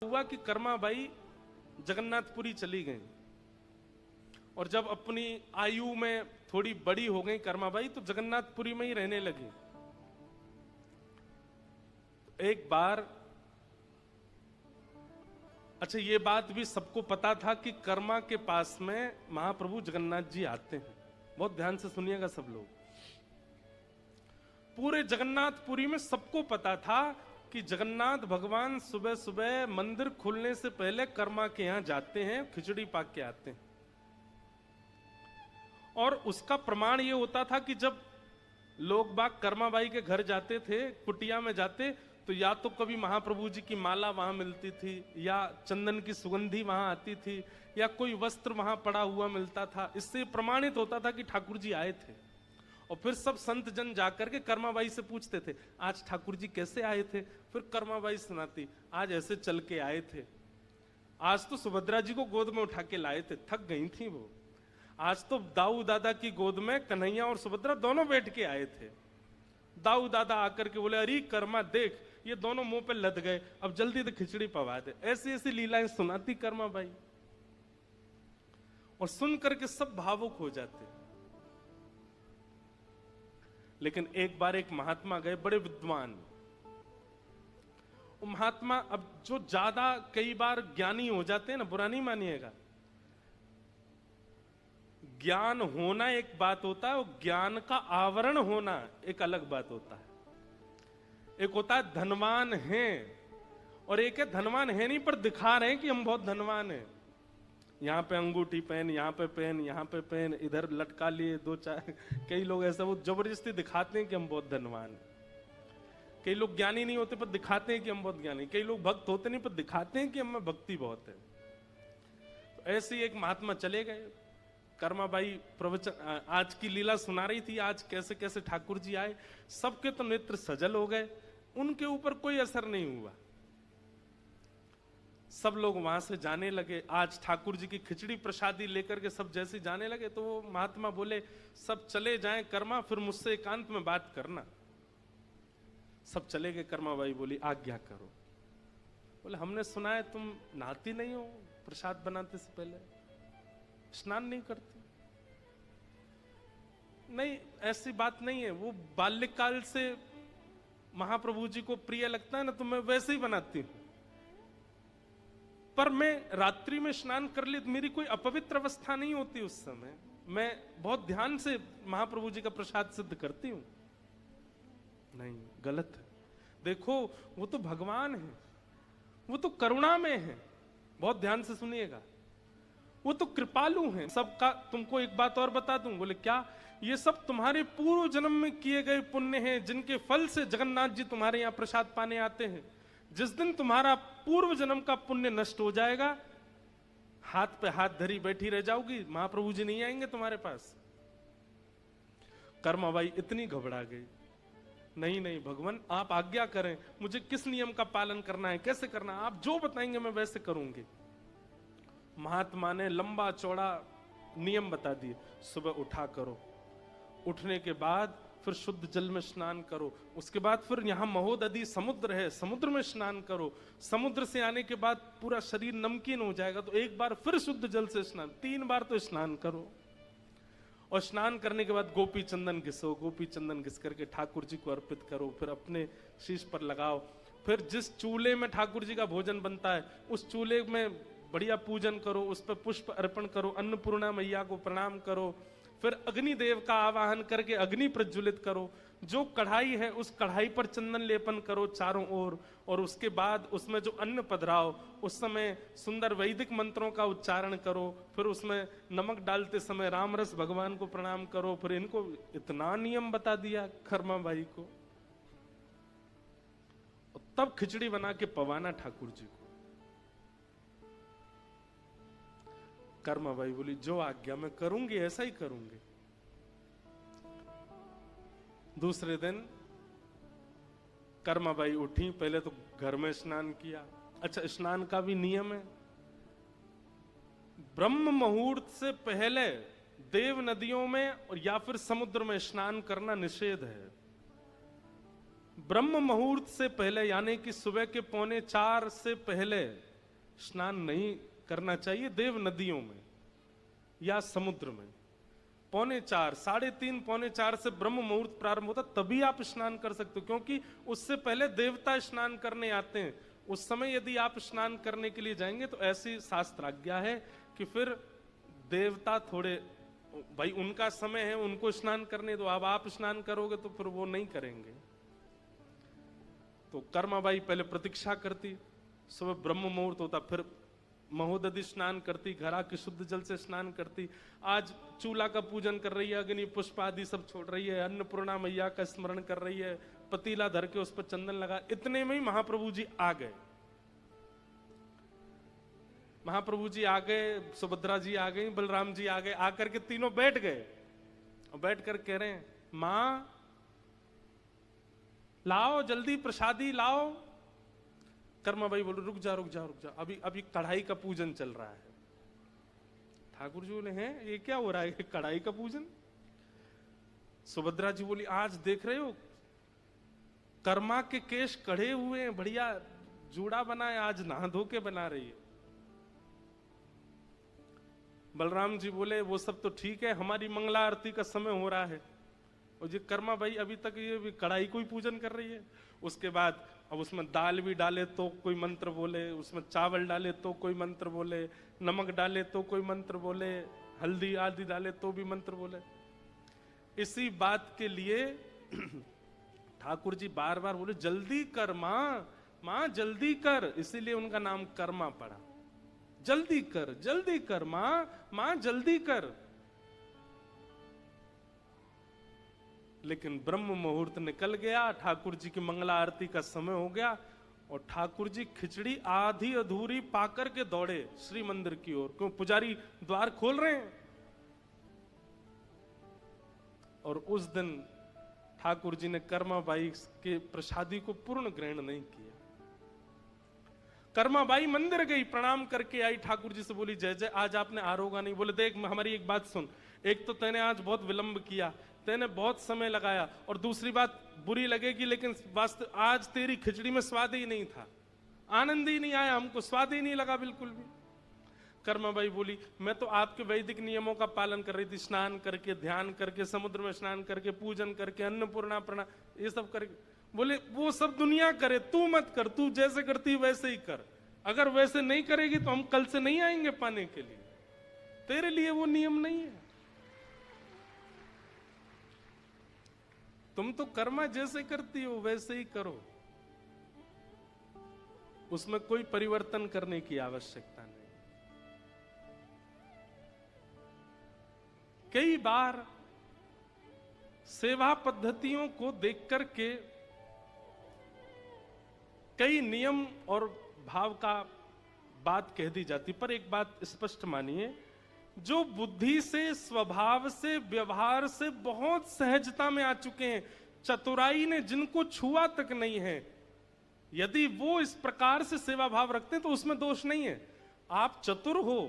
हुआ कि कर्माबाई जगन्नाथपुरी चली गई और जब अपनी आयु में थोड़ी बड़ी हो गई कर्माबाई तो जगन्नाथपुरी में ही रहने लगी। एक बार अच्छा ये बात भी सबको पता था कि कर्मा के पास में महाप्रभु जगन्नाथ जी आते हैं। बहुत ध्यान से सुनिएगा सब लोग। पूरे जगन्नाथपुरी में सबको पता था कि जगन्नाथ भगवान सुबह सुबह मंदिर खुलने से पहले कर्मा के यहां जाते हैं, खिचड़ी पाक के आते हैं। और उसका प्रमाण यह होता था कि जब लोग बाग कर्माबाई के घर जाते थे, कुटिया में जाते, तो या तो कभी महाप्रभु जी की माला वहां मिलती थी, या चंदन की सुगंधी वहां आती थी, या कोई वस्त्र वहां पड़ा हुआ मिलता था। इससे प्रमाणित होता था कि ठाकुर जी आए थे। और फिर सब संत जन जाकर के कर्माबाई से पूछते थे, आज ठाकुर जी कैसे आए थे? फिर कर्माबाई सुनाती, आज ऐसे चल के आए थे, आज तो सुभद्रा जी को गोद में उठा के लाए थे, थक गई थी वो। आज तो दाऊ दादा की गोद में कन्हैया और सुभद्रा दोनों बैठ के आए थे। दाऊ दादा आकर के बोले, अरे कर्मा देख, ये दोनों मुंह पे लद गए, अब जल्दी से खिचड़ी पवा दे। ऐसी ऐसी लीलाएं सुनाती कर्माबाई, और सुन करके सब भावुक हो जाते। लेकिन एक बार एक महात्मा गए, बड़े विद्वान। वो महात्मा अब जो ज्यादा कई बार ज्ञानी हो जाते हैं ना, बुरा नहीं मानिएगा, ज्ञान होना एक बात होता है, वो ज्ञान का आवरण होना एक अलग बात होता है। एक होता है धनवान हैं, और एक है धनवान है नहीं पर दिखा रहे हैं कि हम बहुत धनवान हैं। यहाँ पे अंगूठी पहन, यहाँ पे पहन, यहाँ पे पहन, इधर लटका लिए दो चार। कई लोग ऐसा वो जबरदस्ती दिखाते हैं कि हम बहुत धनवान हैं। कई लोग ज्ञानी नहीं होते पर दिखाते हैं कि हम बहुत ज्ञानी। कई लोग भक्त होते नहीं पर दिखाते हैं कि हमें भक्ति बहुत है। तो ऐसे ही एक महात्मा चले गए। कर्माबाई प्रवचन आज की लीला सुना रही थी, आज कैसे कैसे ठाकुर जी आए। सबके तो नेत्र सजल हो गए, उनके ऊपर कोई असर नहीं हुआ। सब लोग वहां से जाने लगे। आज ठाकुर जी की खिचड़ी प्रसादी लेकर के सब जैसे जाने लगे, तो वो महात्मा बोले, सब चले जाएं कर्मा, फिर मुझसे एकांत में बात करना। सब चले गए। कर्माबाई बोली, आज्ञा करो। बोले, हमने सुना है तुम नहाती नहीं हो, प्रसाद बनाते से पहले स्नान नहीं करती। नहीं, ऐसी बात नहीं है। वो बाल्यकाल से महाप्रभु जी को प्रिय लगता है ना, तो मैं वैसे ही बनाती हूं। पर मैं रात्रि में स्नान कर ली तो मेरी कोई अपवित्र अवस्था नहीं होती उस समय। मैं बहुत ध्यान से महाप्रभु जी का प्रसाद सिद्ध करती हूं। नहीं, गलत है। देखो, वो तो भगवान है, वो तो करुणा में है। बहुत ध्यान से सुनिएगा, वो तो कृपालु हैं सबका। तुमको एक बात और बता दूं। बोले, क्या? ये सब तुम्हारे पूर्व जन्म में किए गए पुण्य हैं, जिनके फल से जगन्नाथ जी तुम्हारे यहां प्रसाद पाने आते हैं। जिस दिन तुम्हारा पूर्व जन्म का पुण्य नष्ट हो जाएगा, हाथ पे हाथ धरी बैठी रह जाओगी, महाप्रभु जी नहीं आएंगे तुम्हारे पास। कर्माबाई इतनी घबरा गई। नहीं नहीं भगवान, आप आज्ञा करें, मुझे किस नियम का पालन करना है, कैसे करना है, आप जो बताएंगे मैं वैसे करूंगी। महात्मा ने लंबा चौड़ा नियम बता दिए। सुबह उठा करो, उठने के बाद फिर शुद्ध जल में स्नान करो। उसके बाद फिर यहाँ महोदधि समुद्र है, समुद्र में स्नान करो। समुद्र से आने के बाद पूरा शरीर नमकीन हो जाएगा, तो एक बार फिर शुद्ध जल से स्नान, 3 बार तो स्नान करो। और स्नान करने के बाद गोपी चंदन घिसो, गोपी चंदन घिस करके ठाकुर जी को अर्पित करो, फिर अपने शीश पर लगाओ। फिर जिस चूल्हे में ठाकुर जी का भोजन बनता है, उस चूल्हे में बढ़िया पूजन करो, उस पर पुष्प अर्पण करो, अन्नपूर्णा मैया को प्रणाम करो। फिर अग्निदेव का आवाहन करके अग्नि प्रज्वलित करो। जो कढ़ाई है उस कढ़ाई पर चंदन लेपन करो चारों ओर। और उसके बाद उसमें जो अन्न पधराओ, उस समय सुंदर वैदिक मंत्रों का उच्चारण करो। फिर उसमें नमक डालते समय रामरस भगवान को प्रणाम करो। फिर इनको इतना नियम बता दिया कर्माबाई को। तब खिचड़ी बना के पवाना ठाकुर जी को। कर्माबाई बोली, जो आज्ञा मैं करूंगी, ऐसा ही करूंगी। दूसरे दिन कर्माबाई उठी, पहले तो घर में स्नान किया। अच्छा, स्नान का भी नियम है। ब्रह्म मुहूर्त से पहले देव नदियों में और या फिर समुद्र में स्नान करना निषेध है। ब्रह्म मुहूर्त से पहले यानी कि सुबह के 3:45 से पहले स्नान नहीं करना चाहिए देव नदियों में या समुद्र में। 3:45, 3:30, 3:45 से ब्रह्म मुहूर्त प्रारंभ होता, तभी आप स्नान कर सकते हो, क्योंकि उससे पहले देवता स्नान करने आते हैं। उस समय यदि आप स्नान करने के लिए जाएंगे तो ऐसी शास्त्र आज्ञा है कि फिर देवता थोड़े, भाई उनका समय है, उनको स्नान करने दो, अब आप स्नान करोगे तो फिर वो नहीं करेंगे। तो कर्माबाई पहले प्रतीक्षा करती, सुबह ब्रह्म मुहूर्त होता, फिर महोदधि स्नान करती, घरा के शुद्ध जल से स्नान करती। आज चूल्हा का पूजन कर रही है, अग्नि पुष्प आदि सब छोड़ रही है, अन्नपूर्णा मैया का स्मरण कर रही है, पतीला धर के उस पर चंदन लगा। इतने में ही महाप्रभु जी आ गए। महाप्रभु जी आ गए, सुभद्रा जी आ गई, बलराम जी आ गए, आकर के तीनों बैठ गए और बैठ कर कह रहे हैं, मां लाओ जल्दी प्रसादी लाओ। कर्माबाई बोले रुक जा रुक जा रुक जा, अभी कढ़ाई का पूजन चल रहा है। ठाकुर जी बोले हैं ये क्या हो रहा है, कढ़ाई का पूजन? सुभद्रा जी बोली आज देख रहे हो कर्मा के केश कढ़े हुए हैं, बढ़िया जूड़ा बना है, आज नहा धो के बना रही है। बलराम जी बोले वो सब तो ठीक है, हमारी मंगला आरती का समय हो रहा है। और ये कर्मा भाई अभी तक ये कढ़ाई को ही पूजन कर रही है। उसके बाद अब उसमें दाल भी डाले तो कोई मंत्र बोले, उसमें चावल डाले तो कोई मंत्र बोले, नमक डाले तो कोई मंत्र बोले, हल्दी आदि डाले तो भी मंत्र बोले। इसी बात के लिए ठाकुर जी बार बार बोले जल्दी कर माँ, माँ जल्दी कर, इसीलिए उनका नाम कर्मा पड़ा। जल्दी कर माँ, माँ जल्दी कर। लेकिन ब्रह्म मुहूर्त निकल गया, ठाकुर जी की मंगला आरती का समय हो गया और ठाकुर जी खिचड़ी आधी अधूरी पाकर के दौड़े श्री मंदिर की ओर। क्यों? पुजारी द्वार खोल रहे हैं। और उस दिन ठाकुर जी ने कर्माबाई के प्रसादी को पूर्ण ग्रहण नहीं किया। कर्माबाई मंदिर गई, प्रणाम करके आई, ठाकुर जी से बोली जय जय, आज आपने आरोगा नहीं। बोले देख हमारी एक बात सुन, एक तो तैने आज बहुत विलंब किया, तैने बहुत समय लगाया, और दूसरी बात बुरी लगेगी लेकिन वास्तव आज तेरी खिचड़ी में स्वाद ही नहीं था, आनंद ही नहीं आया, हमको स्वाद ही नहीं लगा बिल्कुल भी। कर्माबाई बोली मैं तो आपके वैदिक नियमों का पालन कर रही थी, स्नान करके, ध्यान करके, समुद्र में स्नान करके, पूजन करके, अन्नपूर्णा प्रणाम ये सब करके। बोले वो सब दुनिया करे, तू मत कर, तू जैसे करती वैसे ही कर। अगर वैसे नहीं करेगी तो हम कल से नहीं आएंगे पाने के लिए, तेरे लिए वो नियम नहीं है। तुम तो कर्मा जैसे करती हो वैसे ही करो, उसमें कोई परिवर्तन करने की आवश्यकता नहीं। कई बार सेवा पद्धतियों को देख करके कई नियम और भाव का बात कह दी जाती, पर एक बात स्पष्ट मानिए, जो बुद्धि से, स्वभाव से, व्यवहार से बहुत सहजता में आ चुके हैं, चतुराई ने जिनको छुआ तक नहीं है, यदि वो इस प्रकार से सेवा भाव रखते हैं तो उसमें दोष नहीं है। आप चतुर हो,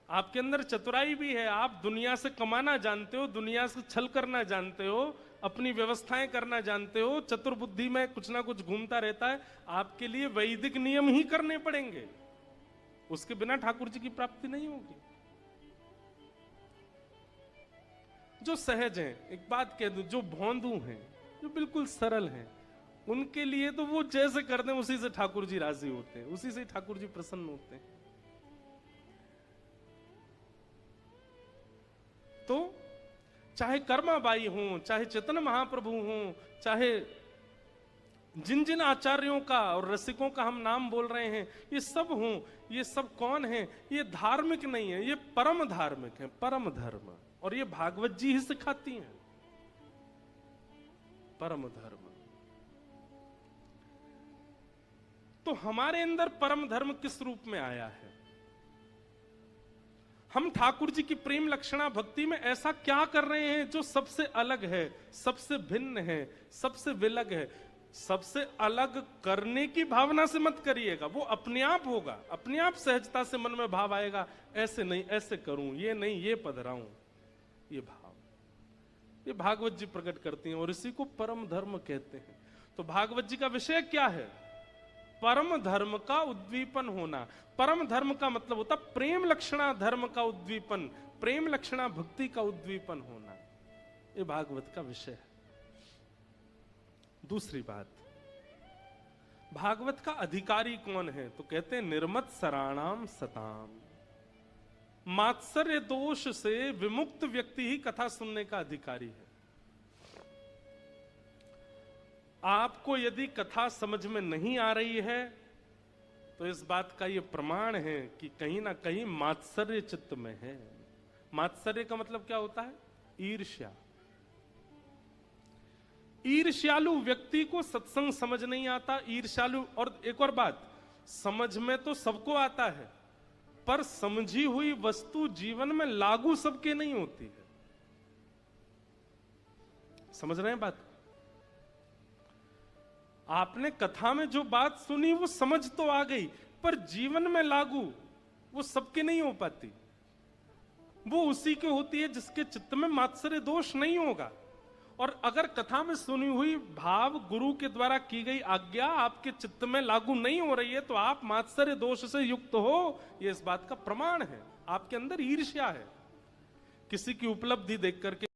आपके अंदर चतुराई भी है, आप दुनिया से कमाना जानते हो, दुनिया से छल करना जानते हो, अपनी व्यवस्थाएं करना जानते हो, चतुर बुद्धि में कुछ ना कुछ घूमता रहता है, आपके लिए वैदिक नियम ही करने पड़ेंगे, उसके बिना ठाकुर जी की प्राप्ति नहीं होगी। जो सहज हैं, एक बात कह दूं, जो भोंदू हैं, जो बिल्कुल सरल हैं, उनके लिए तो वो जैसे करते हैं उसी से ठाकुर जी राजी होते हैं, उसी से ठाकुर जी प्रसन्न होते हैं। तो चाहे कर्माबाई हो, चाहे चैतन्य महाप्रभु हो, चाहे जिन जिन आचार्यों का और रसिकों का हम नाम बोल रहे हैं, ये सब हों, ये सब कौन हैं? ये धार्मिक नहीं है, ये परम धार्मिक है, परम धर्म। और ये भागवत जी ही सिखाती हैं परम धर्म। तो हमारे अंदर परम धर्म किस रूप में आया है? हम ठाकुर जी की प्रेम लक्षणा भक्ति में ऐसा क्या कर रहे हैं जो सबसे अलग है, सबसे भिन्न है, सबसे विलग है? सबसे अलग करने की भावना से मत करिएगा, वो अपने आप होगा, अपने आप सहजता से मन में भाव आएगा, ऐसे नहीं ऐसे करूं, ये नहीं ये पधराऊं, ये भाव, ये भागवत जी प्रकट करती हैं और इसी को परम धर्म कहते हैं। तो भागवत जी का विषय क्या है? परम धर्म का उद्दीपन होना। परम धर्म का मतलब होता प्रेम लक्षणा धर्म का उद्दीपन, प्रेम लक्षणा भक्ति का उद्दीपन होना। ये भागवत का विषय है। दूसरी बात, भागवत का अधिकारी कौन है? तो कहते हैं निर्मत सराणाम सताम। मात्सर्य दोष से विमुक्त व्यक्ति ही कथा सुनने का अधिकारी है। आपको यदि कथा समझ में नहीं आ रही है तो इस बात का यह प्रमाण है कि कहीं ना कहीं मात्सर्य चित्त में है। मात्सर्य का मतलब क्या होता है? ईर्ष्या। ईर्ष्यालु व्यक्ति को सत्संग समझ नहीं आता। ईर्ष्यालु, और एक और बात, समझ में तो सबको आता है, पर समझी हुई वस्तु जीवन में लागू सबके नहीं होती है। समझ रहे हैं बात? आपने कथा में जो बात सुनी वो समझ तो आ गई, पर जीवन में लागू वो सबके नहीं हो पाती। वो उसी के होती है जिसके चित्त में मात्सर्य दोष नहीं होगा। और अगर कथा में सुनी हुई भाव गुरु के द्वारा की गई आज्ञा आपके चित्त में लागू नहीं हो रही है तो आप मात्सर्य दोष से युक्त हो, यह इस बात का प्रमाण है। आपके अंदर ईर्ष्या है। किसी की उपलब्धि देख करके